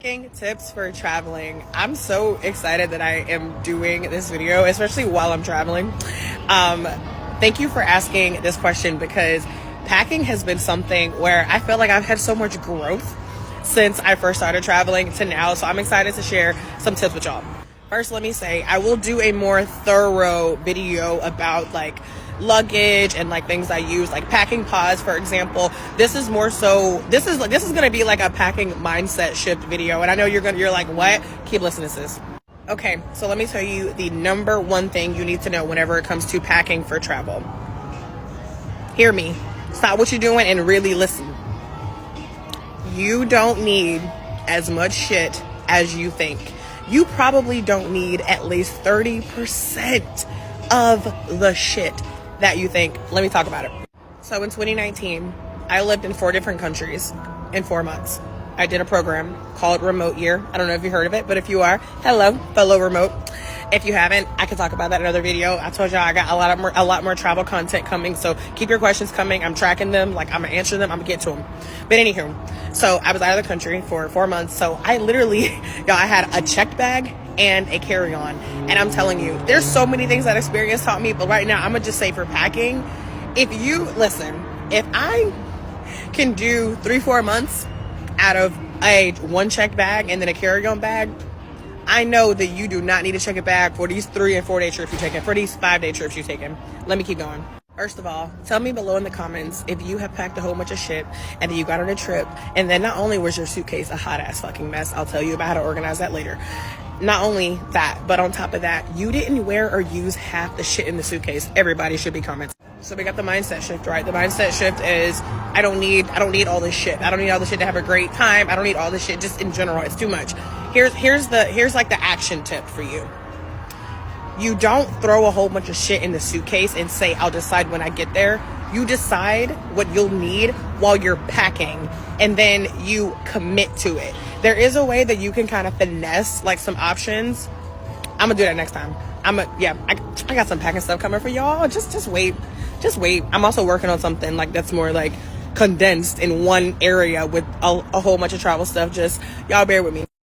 Packing tips for traveling. I'm so excited that I am doing this video, especially while I'm traveling. Thank you for asking this question because packing has been something where I feel like I've had so much growth since I first started traveling to now. So I'm excited to share some tips with y'all. First, let me say I will do a more thorough video about like luggage and like things I use, like packing pods, for example. This is more so this is gonna be like a packing mindset shift video, and I know you're like, what? Keep listening to this. Okay, so let me tell you the number one thing you need to know whenever it comes to packing for travel. Hear me. Stop what you're doing and really listen. You don't need as much shit as you think. You probably don't need at least 30% of the shit that you think. Let me talk about it. So in 2019, I lived in 4 different countries in 4 months. I did a program called Remote Year. I don't know if you heard of it, but if you are, hello, fellow remote. If you haven't, I can talk about that in another video. I told y'all I got a lot more travel content coming, so keep your questions coming. I'm tracking them, like I'm gonna answer them, I'm gonna get to them. But anywho, so I was out of the country for 4 months, so I literally, y'all, I had a checked bag and a carry-on, and I'm telling you, there's so many things that experience taught me, but right now I'm gonna just say for packing, if I can do 3-4 months out of a 1 checked bag and then a carry-on bag, I know that you do not need to check a bag for these 3 and 4 day trips you're taking, for these 5-day trips you're taking. Let me keep going. First of all, tell me below in the comments if you have packed a whole bunch of shit and then you got on a trip and then not only was your suitcase a hot ass fucking mess, I'll tell you about how to organize that later. Not only that, but on top of that, you didn't wear or use half the shit in the suitcase. Everybody should be commenting. So we got the mindset shift, right? The mindset shift is I don't need all this shit. I don't need all this shit to have a great time. I don't need all this shit just in general. It's too much. Here's like the action tip for you. You don't throw a whole bunch of shit in the suitcase and say, I'll decide when I get there. You decide what you'll need while you're packing, and then you commit to it. There is a way that you can kind of finesse like some options. I'm gonna do that next time. I got some packing stuff coming for y'all. Just wait. I'm also working on something like that's more like condensed in one area with a whole bunch of travel stuff. Just y'all bear with me.